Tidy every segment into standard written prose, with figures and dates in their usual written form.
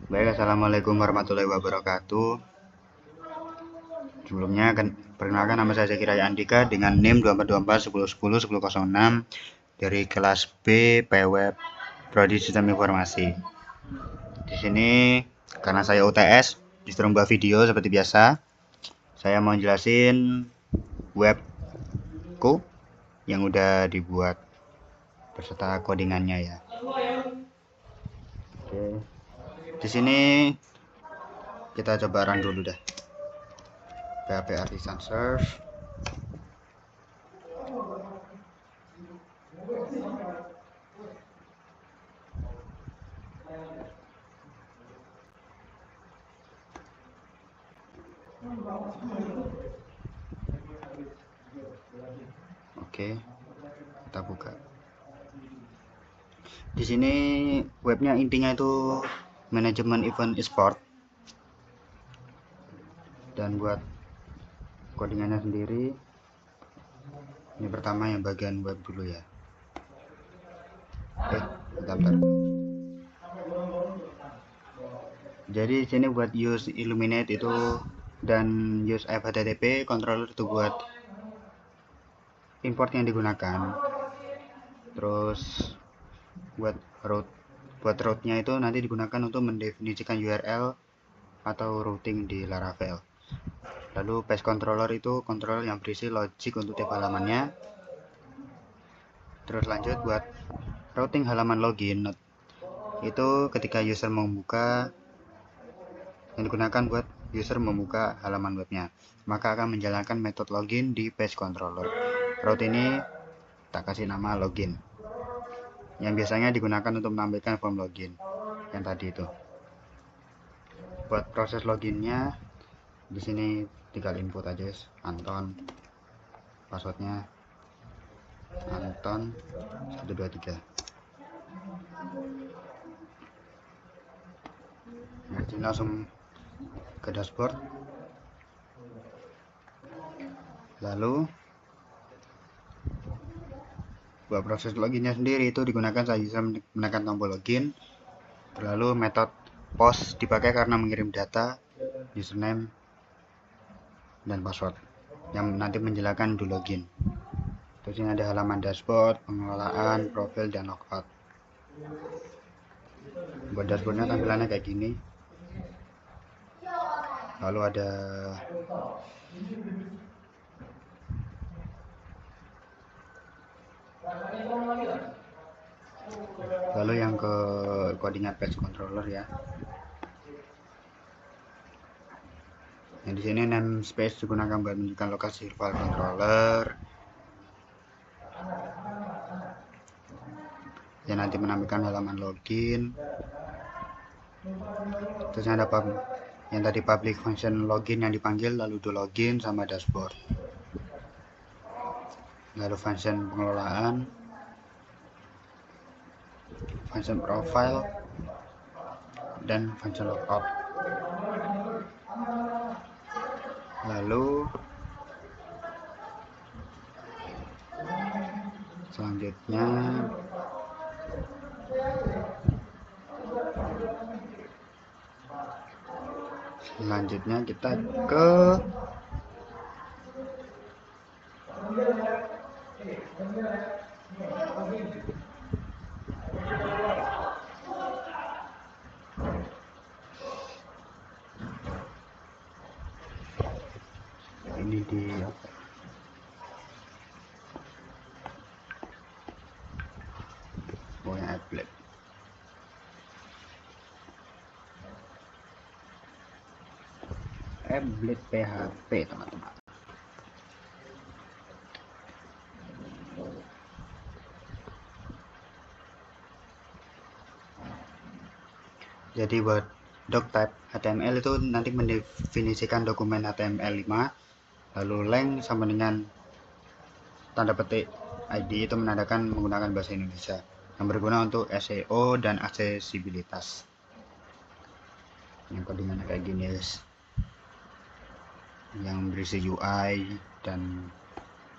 Baik, assalamualaikum warahmatullahi wabarakatuh. Sebelumnya, perkenalkan nama saya Zakir Andika dengan NIM 242410101006 dari kelas B PW Prodi Sistem Informasi. Di sini karena saya UTS disuruh membuat video seperti biasa. Saya mau jelasin webku yang udah dibuat beserta codingannya ya. Oke. Di sini kita coba run dulu dah. PHP Artisan Serve. Oke, kita buka. Di sini webnya intinya itu manajemen event e-sport, dan buat codingannya sendiri. Ini pertama yang bagian web dulu ya. Oke, bentar. Jadi di sini buat use Illuminate itu dan use FHTTP controller itu buat import yang digunakan. Terus buat route-nya itu nanti digunakan untuk mendefinisikan URL atau routing di Laravel. Lalu page controller itu controller yang berisi logic untuk tiap halamannya. Terus lanjut buat routing halaman login, itu ketika user membuka, yang digunakan buat user membuka halaman webnya, maka akan menjalankan metode login di page controller. Route ini tak kasih nama login, yang biasanya digunakan untuk menampilkan form login yang tadi itu. Buat proses loginnya di sini tinggal input aja, Anton, passwordnya Anton 123. Nah, ini langsung ke dashboard. Lalu buat proses loginnya sendiri itu digunakan saat user menekan tombol login. Lalu metode post dipakai karena mengirim data, username, dan password yang nanti menjelaskan do login. Terus ini ada halaman dashboard, pengelolaan, profil, dan logout. Buat dashboardnya tampilannya kayak gini. Lalu ada yang ke codingan page controller ya. Yang di sini namespace digunakan buat menunjukkan lokasi file controller yang nanti menampilkan halaman login. Terus ada yang tadi public function login yang dipanggil, lalu do login sama dashboard. Lalu function pengelolaan, function profile, dan function logout. Lalu selanjutnya kita ke ini di applet. Applet PHP teman-teman. Jadi buat doc type HTML itu nanti mendefinisikan dokumen HTML5, lalu length sama dengan tanda petik ID itu menandakan menggunakan bahasa Indonesia yang berguna untuk SEO dan aksesibilitas. Yang codingannya kayak gini guys, yang berisi UI dan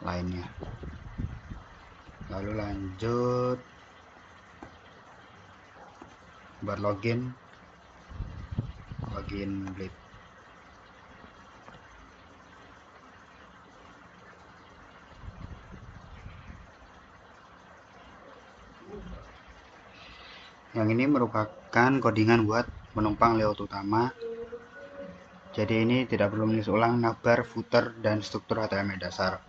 lainnya. Lalu lanjut buat login Blip. Yang ini merupakan codingan buat penumpang layout utama. Jadi ini tidak perlu menulis ulang navbar, footer, dan struktur HTML dasar.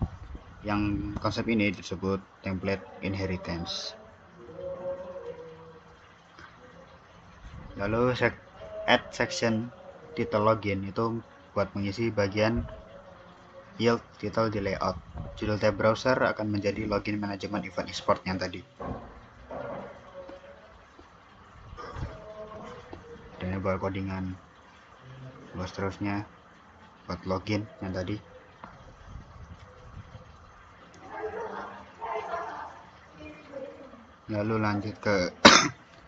Yang konsep ini disebut template inheritance. Lalu add section title login itu buat mengisi bagian yield title di layout. Judul tab browser akan menjadi login manajemen event export yang tadi. Dan ini buat codingan buat seterusnya buat login yang tadi. Lalu lanjut ke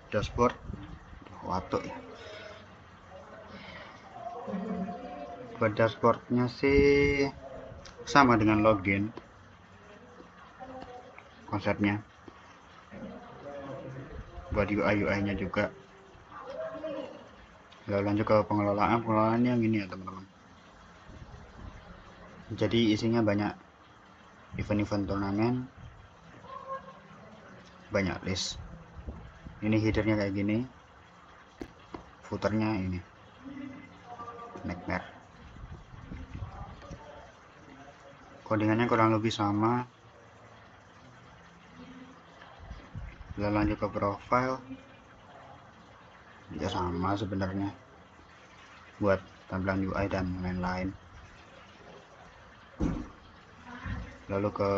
dashboard. Waktu ya. Buat dashboardnya sih sama dengan login konsepnya. Buat UI nya juga. Lalu lanjut ke pengelolaan yang ini ya teman-teman. Jadi isinya banyak event-event turnamen, banyak list. Ini headernya kayak gini, footernya ini nightmare. Codingannya kurang lebih sama. Lalu lanjut ke profile, ya sama sebenarnya buat tampilan UI dan lain-lain. Lalu ke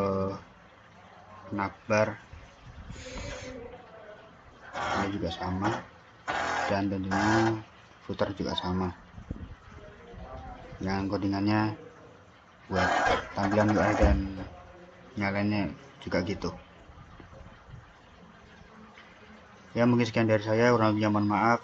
navbar, ini juga sama, dan tentunya footer juga sama. Yang codingannya buat tampilan UI dan yang lainnya juga gitu. Ya mungkin sekian dari saya, kurang lebihnya mohon maaf.